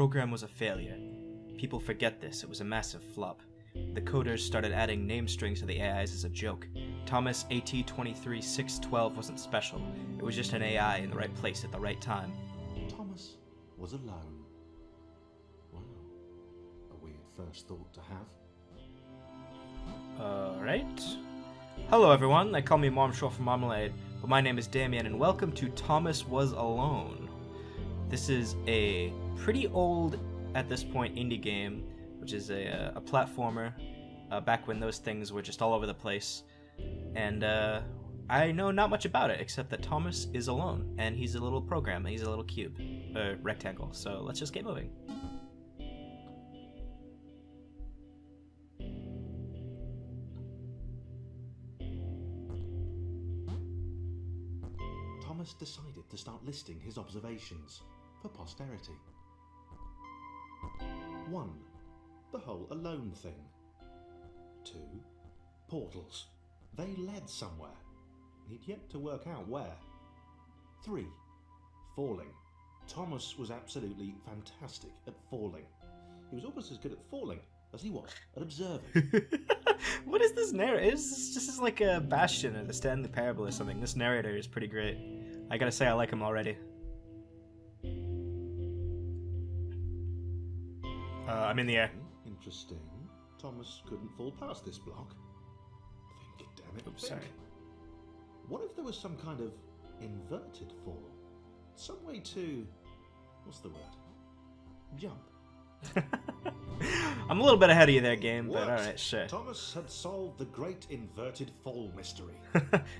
program was a failure. People forget this, it was a massive flop. The coders started adding name strings to the AIs as a joke. Thomas AT23612 wasn't special, it was just an AI in the right place at the right time. Thomas was alone. Wow, a weird first thought to have. Alright. Hello everyone, they call me Mom Short for Marmalade, but my name is Damien and welcome to Thomas Was Alone. This is a pretty old, at this point, indie game, which is a platformer, back when those things were just all over the place. And I know not much about it, except that Thomas is alone, and he's a little program, he's a little cube, rectangle, so let's just get moving. Thomas decided to start listing his observations for posterity. 1. The whole alone thing. 2. Portals. They led somewhere. He'd yet to work out where. 3. Falling. Thomas was absolutely fantastic at falling. He was almost as good at falling as he was at observing. What is this narrator? This is like a Bastion or the Stanley Parable or something. This narrator is pretty great. I gotta say, I like him already. I'm in the air. Interesting. Thomas couldn't fall past this block. Think, damn it. Oops, think. sorry. What if there was some kind of inverted fall? Some way to... what's the word? Jump. I'm a little bit ahead of you there, game, but What? alright, sure. Thomas had solved the great inverted fall mystery.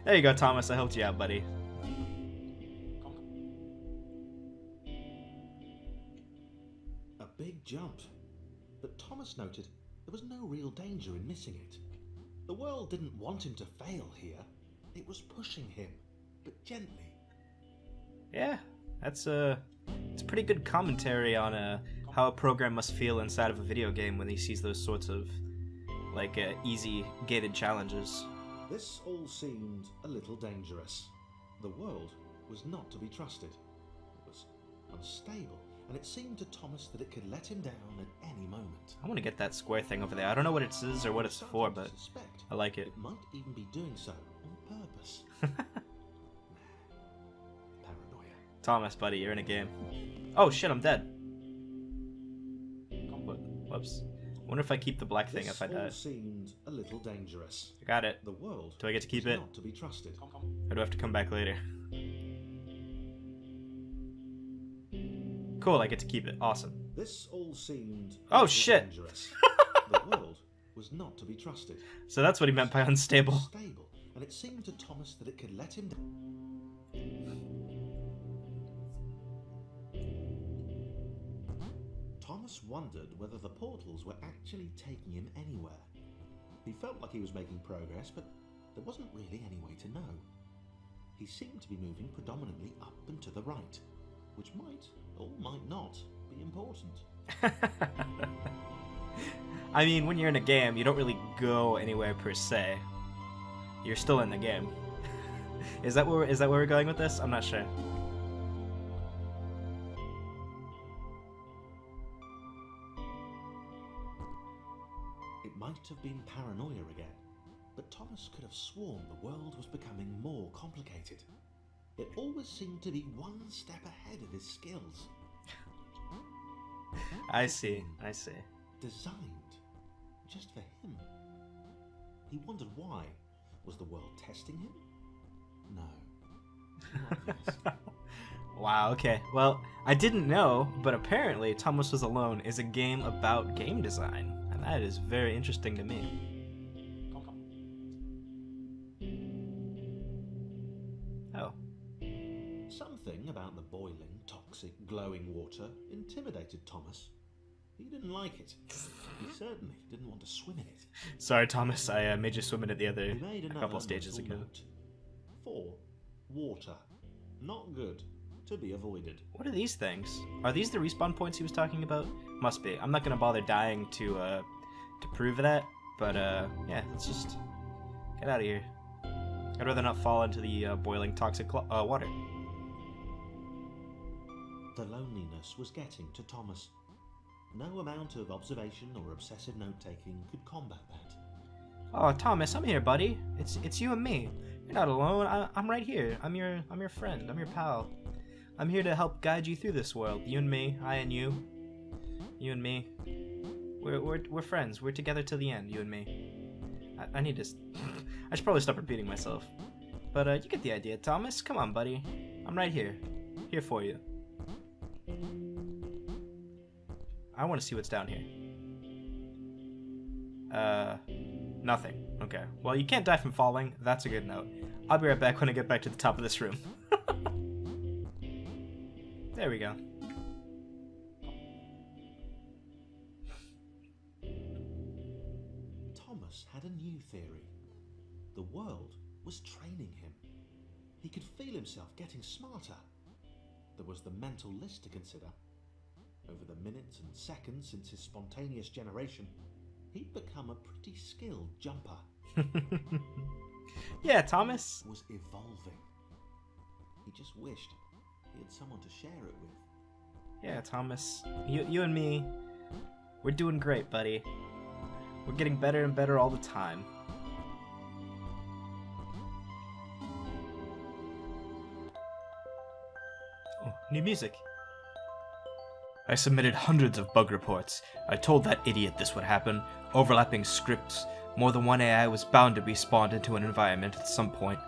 There you go, Thomas. I helped you out, buddy. A big jump. But Thomas noted there was no real danger in missing it. The world didn't want him to fail here. It was pushing him, but gently. Yeah, it's pretty good commentary on how a program must feel inside of a video game when he sees those sorts of like easy gated challenges. This all seemed a little dangerous. The world was not to be trusted. It was unstable, and it seemed to Thomas that it could let him down at any moment. I want to get that square thing over there. I don't know what it is or what it's for, Starting but to suspect I like it. it might even be doing so on purpose. Paranoia. Thomas, buddy, you're in a game. Oh shit, I'm dead. Whoops. I wonder if I keep the black thing if I This all die. seemed a little dangerous. I got it. The world Do I get to keep was it? not to be trusted. Or do I have to come back later? Cool, I get to keep it. Awesome. This all seemed a Oh, little shit. dangerous. The world was not to be trusted. So that's what he meant by unstable. Stable, and it seemed to Thomas that it could let him down. Thomas wondered whether the portals were actually taking him anywhere. He felt like he was making progress, but there wasn't really any way to know. He seemed to be moving predominantly up and to the right, which might or might not be important. I mean, when you're in a game, you don't really go anywhere per se. You're still in the game. Is that where we're going with this? I'm not sure. It might have been paranoia again, but Thomas could have sworn the world was becoming more complicated. It always seemed to be one step ahead of his skills. I see. Designed just for him. He wondered why. Was the world testing him? No. Not obvious. Wow, okay. Well, I didn't know, but apparently Thomas Was Alone is a game about game design, and that is very interesting to me. Oh. Something about the boiling, toxic, glowing water intimidated Thomas. He didn't like it. He certainly didn't want to swim in it. Sorry, Thomas, I made you swim in it the other He made a another couple stages mental ago. note. 4. Water. Not good. To be avoided. What are these things? Are these the respawn points he was talking about? Must be. I'm not gonna bother dying to prove that, but yeah, let's just get out of here. I'd rather not fall into the boiling toxic water. The loneliness was getting to Thomas. No amount of observation or obsessive note-taking could combat that. Oh, Thomas, I'm here, buddy. It's you and me. You're not alone. I'm right here. I'm your friend. I'm your pal. I'm here to help guide you through this world. You and me, I and you. You and me. We're friends. We're together till the end, you and me. I need to... I should probably stop repeating myself. But you get the idea, Thomas. Come on, buddy. I'm right here. Here for you. I want to see what's down here. Nothing. Okay. Well, you can't die from falling. That's a good note. I'll be right back when I get back to the top of this room. There we go. Thomas had a new theory. The world was training him. He could feel himself getting smarter. There was the mental list to consider. Over the minutes and seconds since his spontaneous generation, he'd become a pretty skilled jumper. Yeah, Thomas. Was evolving. He just wished he had someone to share it with. Yeah, Thomas. You and me, we're doing great, buddy. We're getting better and better all the time. Oh, new music. I submitted hundreds of bug reports. I told that idiot this would happen. Overlapping scripts. More than one AI was bound to be spawned into an environment at some point.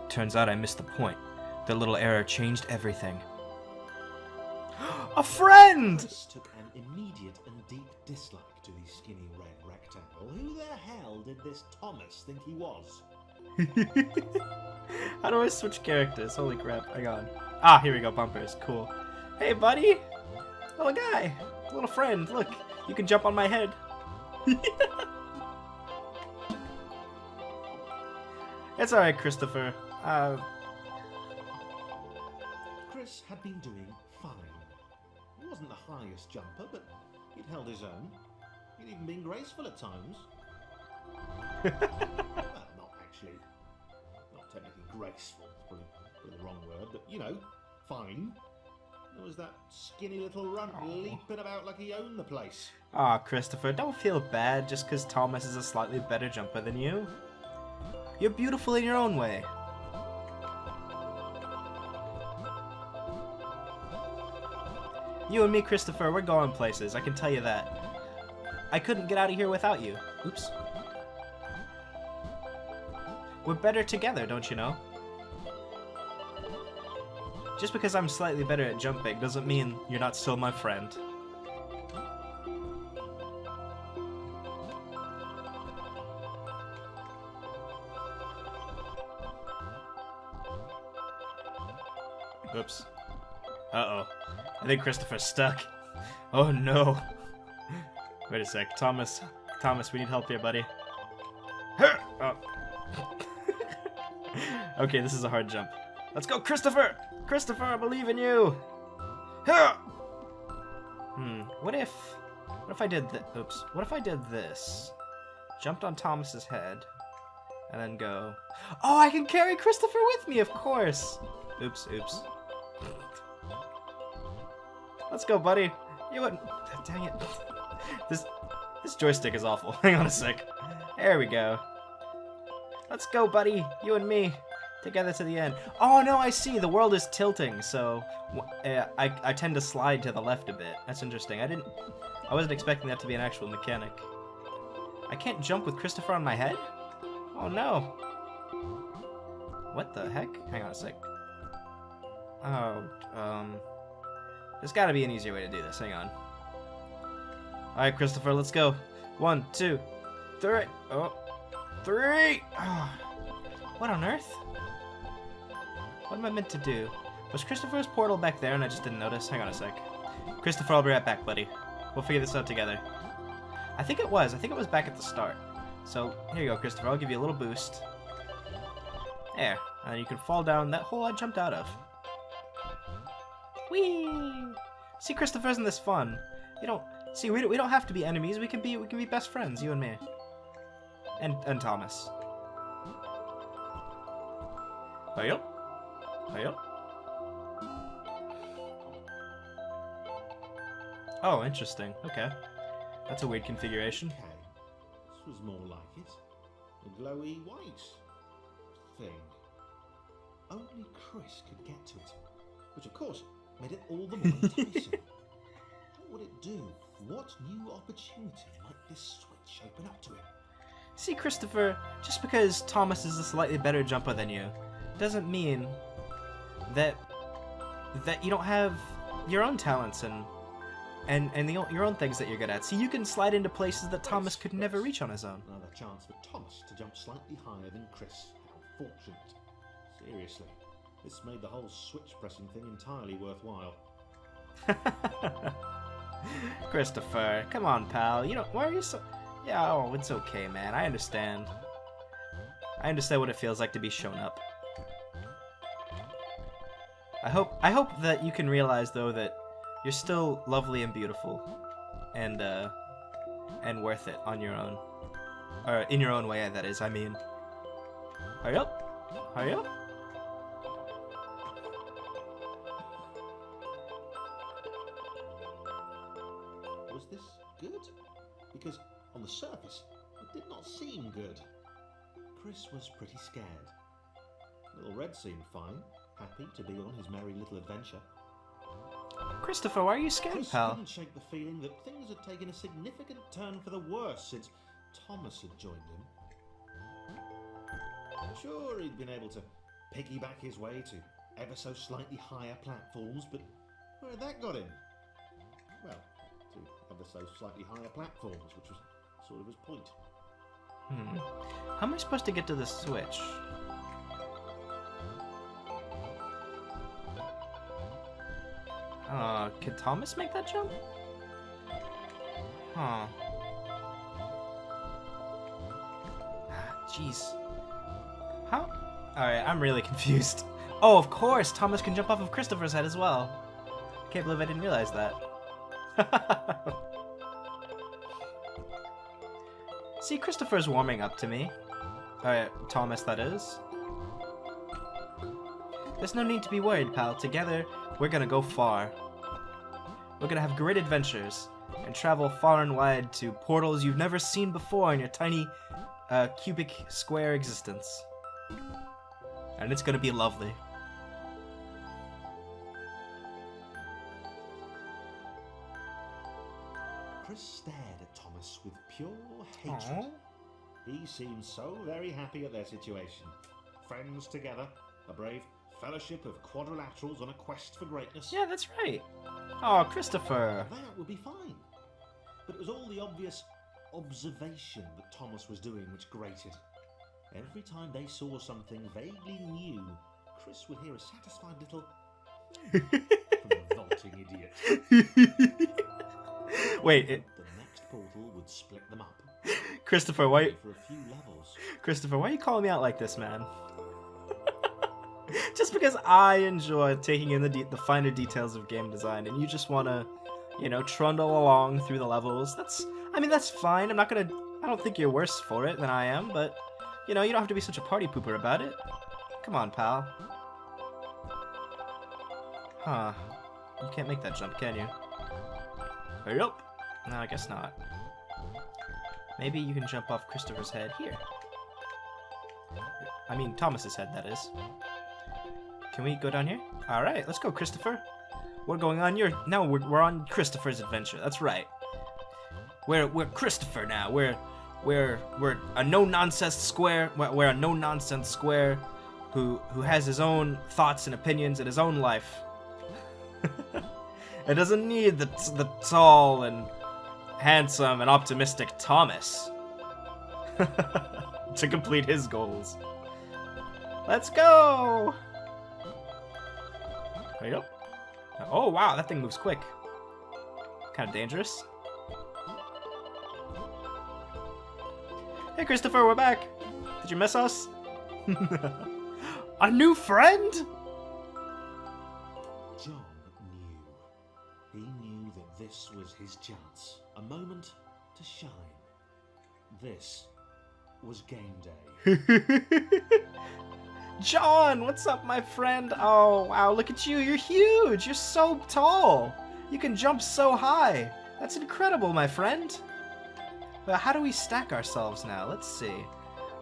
Turns out I missed the point. That little error changed everything. A friend! Chris took an immediate and deep dislike to the skinny red rectangle. Who the hell did this Thomas think he was? How do I switch characters? Holy crap, hang on. Ah, here we go, bumpers, cool. Hey, buddy! Little guy! Little friend, look, you can jump on my head. It's alright, Christopher. Chris had been doing fine. He wasn't the highest jumper, but he'd held his own. He'd even been graceful at times. Well, not actually. Not technically graceful, it's probably the wrong word, but you know, fine. There was that skinny little runt leaping about like he owned the place. Aw, Christopher, don't feel bad just because Thomas is a slightly better jumper than you. You're beautiful in your own way. You and me, Christopher, we're going places, I can tell you that. I couldn't get out of here without you. Oops. We're better together, don't you know? Just because I'm slightly better at jumping doesn't mean you're not still my friend. Oops. Uh-oh. I think Christopher's stuck. Oh no. Wait a sec. Thomas, we need help here, buddy. Oh. Okay, this is a hard jump. Let's go, Christopher! Christopher, I believe in you! What if I did this? Oops. What if I did this? Jumped on Thomas's head, and then go... Oh, I can carry Christopher with me, of course! Oops. Let's go, buddy. You wouldn't... Dang it. This joystick is awful. Hang on a sec. There we go. Let's go, buddy. You and me. Together to the end. Oh, no, I see. The world is tilting, so... I tend to slide to the left a bit. That's interesting. I wasn't expecting that to be an actual mechanic. I can't jump with Christopher on my head? Oh, no. What the heck? Hang on a sec. Oh, there's gotta be an easier way to do this. Hang on. Alright, Christopher, let's go. 1, 2, 3. Oh. 3! Oh. What on earth? What am I meant to do? Was Christopher's portal back there and I just didn't notice? Hang on a sec. Christopher, I'll be right back, buddy. We'll figure this out together. I think it was back at the start. So, here you go, Christopher. I'll give you a little boost. There. And then you can fall down that hole I jumped out of. Whee! See, Christopher, isn't this fun? We don't have to be enemies. We can be best friends, you and me. And Thomas. Hiya. Oh, interesting. Okay. That's a weird configuration. Okay, this was more like it. A glowy white thing. Only Chris could get to it, which of course made it all the more enticing. What would it do? What new opportunity might this switch open up to him? See, Christopher, just because Thomas is a slightly better jumper than you, doesn't mean that you don't have your own talents and your own things that you're good at. See, you can slide into places that Thomas could never reach on his own. Another chance for Thomas to jump slightly higher than Chris. How fortunate. Seriously, this made the whole switch pressing thing entirely worthwhile. Christopher, come on, pal. Why are you so... Yeah, oh, it's okay, man. I understand. I understand what it feels like to be shown up. I hope that you can realize, though, that you're still lovely and beautiful, and worth it on your own, or in your own way. That is, I mean. Hurry up! Hurry up! Was this good? Because on the surface, it did not seem good. Chris was pretty scared. Little Red seemed fine, happy to be on his merry little adventure. Christopher, why are you scared, Chris pal? couldn't shake the feeling that things had taken a significant turn for the worse since Thomas had joined him. Sure, he'd been able to piggyback his way to ever so slightly higher platforms, but where had that got him? Well, to ever so slightly higher platforms, which was sort of his point. How am I supposed to get to the switch? Could Thomas make that jump? Huh. Jeez. How? Alright, I'm really confused. Oh, of course! Thomas can jump off of Christopher's head as well. Can't believe I didn't realize that. See, Christopher's warming up to me. Thomas, that is. There's no need to be worried, pal. Together, we're gonna go far. We're gonna have great adventures and travel far and wide to portals you've never seen before in your tiny, cubic square existence. And it's gonna be lovely. Chris stared at Thomas with pure hatred. Aww. He seemed so very happy at their situation. Friends together, a brave fellowship of quadrilaterals on a quest for greatness. Yeah, that's right. Oh, Christopher. That would be fine. But it was all the obvious observation that Thomas was doing which grated. Every time they saw something vaguely new, Chris would hear a satisfied little from the revolting idiot. Wait, The next portal would split them up. Christopher, why? For a few levels. Christopher, why are you calling me out like this, man? Just because I enjoy taking in the finer details of game design, and you just want to, trundle along through the levels. That's fine. I don't think you're worse for it than I am, but, you don't have to be such a party pooper about it. Come on, pal. Huh. You can't make that jump, can you? Hurry up! No, I guess not. Maybe you can jump off Christopher's head here. I mean, Thomas's head, that is. Can we go down here? Alright, let's go, Christopher. We're going on we're on Christopher's adventure. That's right. We're Christopher now. We're a no-nonsense square. We're a no-nonsense square who has his own thoughts and opinions in his own life. It doesn't need the tall and handsome and optimistic Thomas to complete his goals. Let's go! There you go. Oh wow, that thing moves quick. Kind of dangerous. Hey Christopher, we're back. Did you miss us? A new friend? John knew. He knew that this was his chance. A moment to shine. This was game day. John, what's up, my friend? Oh, wow, look at you. You're huge. You're so tall. You can jump so high! That's incredible, my friend! But how do we stack ourselves now? Let's see.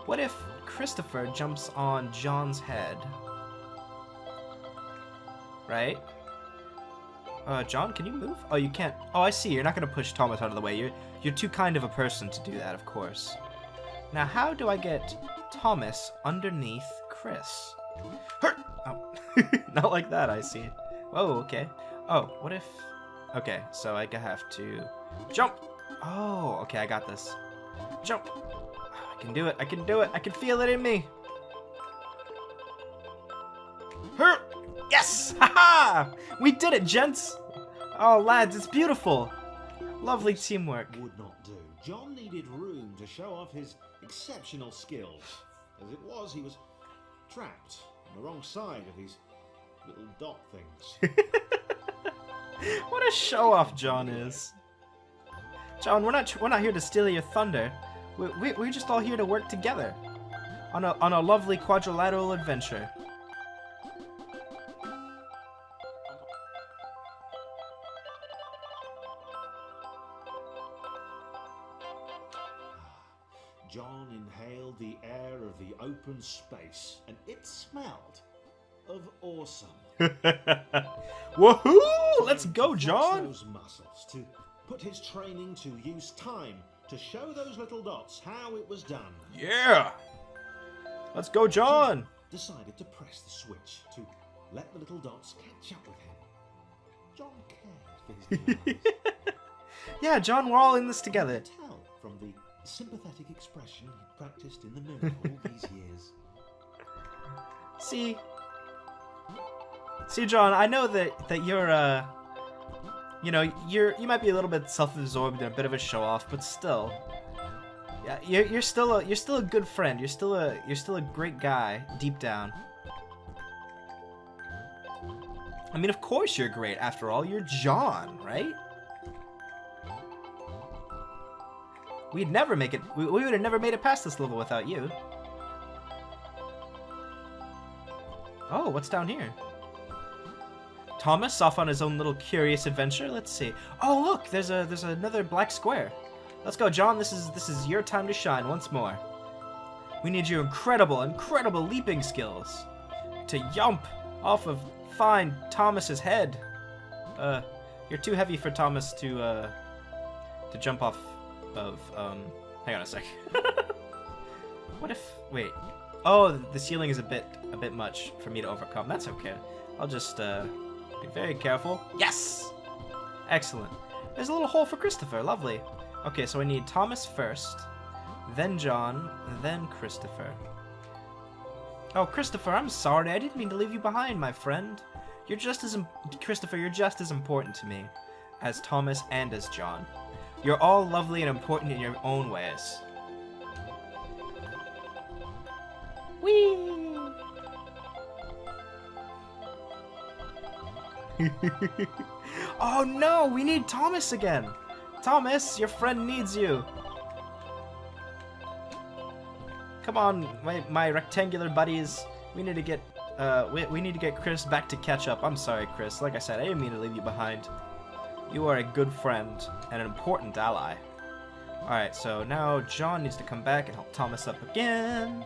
What if Christopher jumps on John's head? Right? John, can you move? Oh, you can't. Oh, I see. You're not going to push Thomas out of the way. You're too kind of a person to do that, of course. Now, how do I get Thomas underneath Chris? Oh, not like that, I see. Whoa, okay. Oh, what if... Okay, so I have to jump. Oh, okay, I got this. Jump. I can do it. I can do it. I can feel it in me. Yes! Haha! We did it, gents! Oh, lads, it's beautiful. Lovely teamwork. Would not do. John needed room to show off his exceptional skills. As it was, he was trapped on the wrong side of these little dot things. What a show-off John is. John, we're not here to steal your thunder. We're just all here to work together on a lovely quadrilateral adventure. John inhaled the air of the open space, and it smelled of awesome. Woohoo! Let's go, John! Those muscles, to put his training to use, time to show those little dots how it was done. Yeah! Let's go, John! Decided to press the switch to let the little dots catch up with him. John cared for his demands. Yeah, John, we're all in this together. Tell from the sympathetic expression he'd practiced in the mirror all these years. See, John, I know that you're, you know, you might be a little bit self-absorbed and a bit of a show-off, but still, yeah, you're still a good friend. You're still a great guy deep down. I mean, of course you're great. After all, you're John, right? We'd never make it. We would have never made it past this level without you. Oh, what's down here? Thomas off on his own little curious adventure. Let's see. Oh, look, there's another black square. Let's go, John. This is your time to shine once more. We need your incredible leaping skills to yump off of fine Thomas's head. You're too heavy for Thomas to jump off of. Hang on a sec. What if? Wait. Oh, the ceiling is a bit much for me to overcome. That's okay. I'll just be very careful. Yes! Excellent. There's a little hole for Christopher. Lovely. Okay, so I need Thomas first, then John, then Christopher. Oh, Christopher, I'm sorry. I didn't mean to leave you behind, my friend. Christopher, you're just as important to me as Thomas and as John. You're all lovely and important in your own ways. Whee! Oh no, we need Thomas again. Thomas, your friend needs you. Come on, my rectangular buddies. We need to get we need to get Chris back to catch up. I'm sorry, Chris. Like I said, I didn't mean to leave you behind. You are a good friend and an important ally. Alright, so now John needs to come back and help Thomas up again.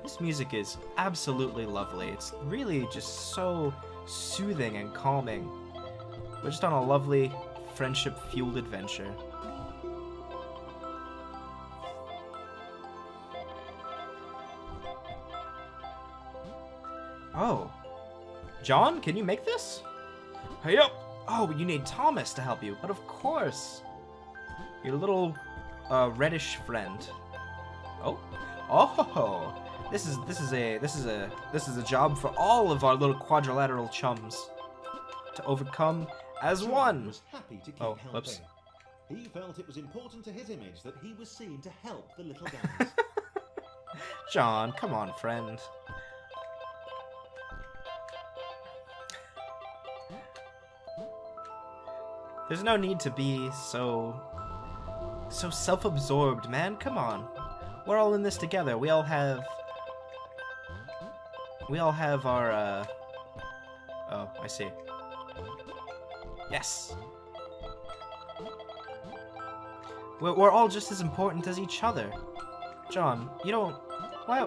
This music is absolutely lovely. It's really just so soothing and calming. We're just on a lovely, friendship-fueled adventure. Oh. John, can you make this? Hey up! Oh, you need Thomas to help you, but of course. Your little, reddish friend. Oh. Oh! This is a job for all of our little quadrilateral chums to overcome as one. Was happy to keep helping. Whoops. He felt it was important to his image that he was seen to help the little guys. John, come on, friend. There's no need to be so self-absorbed, man. Come on. We're all in this together. We all have our Oh, I see. Yes. We're all just as important as each other. John, you don't... Why...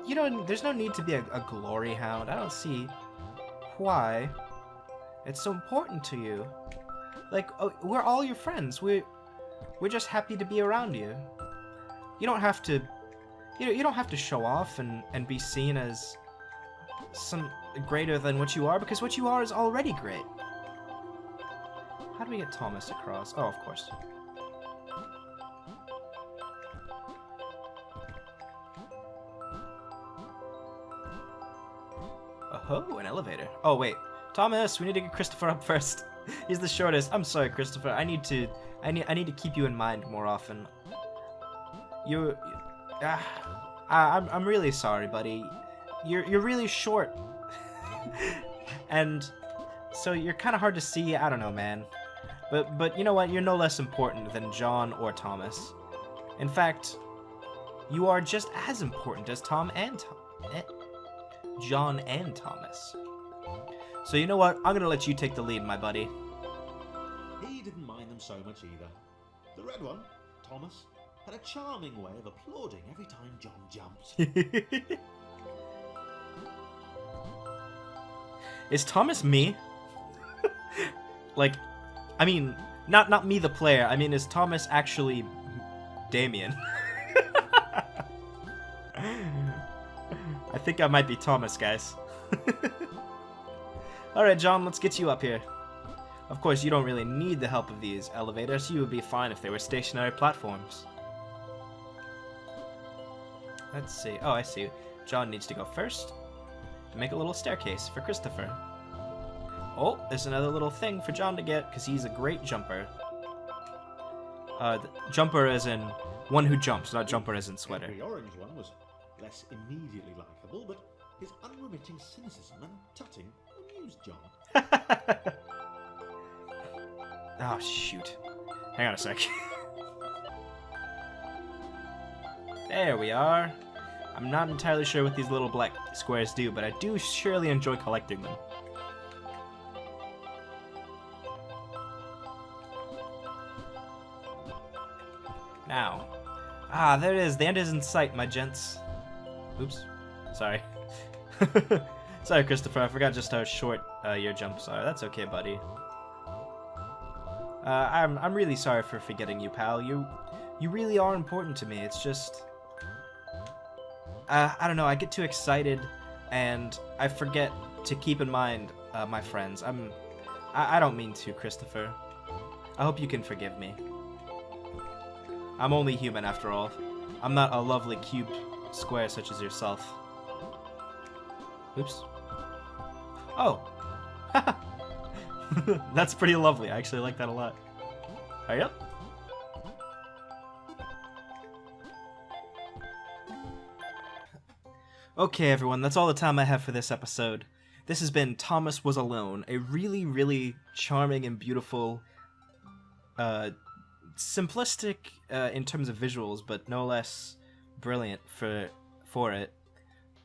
You don't... There's no need to be a glory hound. I don't see why it's so important to you. Like, we're all your friends. We're just happy to be around you. You don't have to... You don't have to show off and be seen as some greater than what you are, because what you are is already great. How do we get Thomas across? Oh, of course. Oh, an elevator. Oh, wait. Thomas, we need to get Christopher up first. He's the shortest. I'm sorry, Christopher. I need to keep you in mind more often. I'm really sorry, buddy. You're really short. And so you're kind of hard to see. I don't know, man. But you know what? You're no less important than John or Thomas. In fact, you are just as important as John and Thomas. So you know what? I'm gonna let you take the lead, my buddy. He didn't mind them so much either. The red one, Thomas, had a charming way of applauding every time John jumped. Is Thomas me? Like, I mean, not me the player. I mean, is Thomas actually Damien? I think I might be Thomas, guys. Alright, John, let's get you up here. Of course, you don't really need the help of these elevators. You would be fine if they were stationary platforms. Let's see. Oh, I see. John needs to go first to make a little staircase for Christopher. Oh, there's another little thing for John to get, because he's a great jumper. Jumper as in one who jumps, not jumper as in sweater. The orange one was less immediately likable, but his unremitting cynicism and tutting amused John. Oh, shoot. Hang on a sec. There we are. I'm not entirely sure what these little black squares do, but I do surely enjoy collecting them. Now. Ah, there it is. The end is in sight, my gents. Oops. Sorry. Sorry, Christopher. I forgot just how short your jumps are. That's okay, buddy. I'm really sorry for forgetting you, pal. You really are important to me. It's just... I don't know, I get too excited, and I forget to keep in mind my friends. I don't mean to, Christopher. I hope you can forgive me. I'm only human, after all. I'm not a lovely cubed square such as yourself. Oops. Oh! That's pretty lovely. I actually like that a lot. Hurry up. Okay, everyone, that's all the time I have for this episode. This has been Thomas Was Alone, a really, really charming and beautiful, simplistic in terms of visuals, but no less brilliant for it.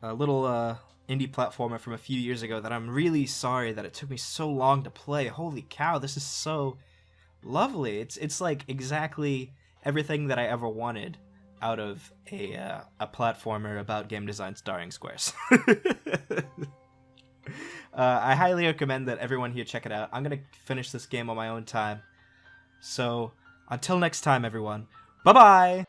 A little indie platformer from a few years ago that I'm really sorry that it took me so long to play. Holy cow, this is so lovely. It's like exactly everything that I ever wanted out of a platformer about game design starring squares. I highly recommend that everyone here check it out. I'm gonna finish this game on my own time. So, until next time, everyone. Bye-bye!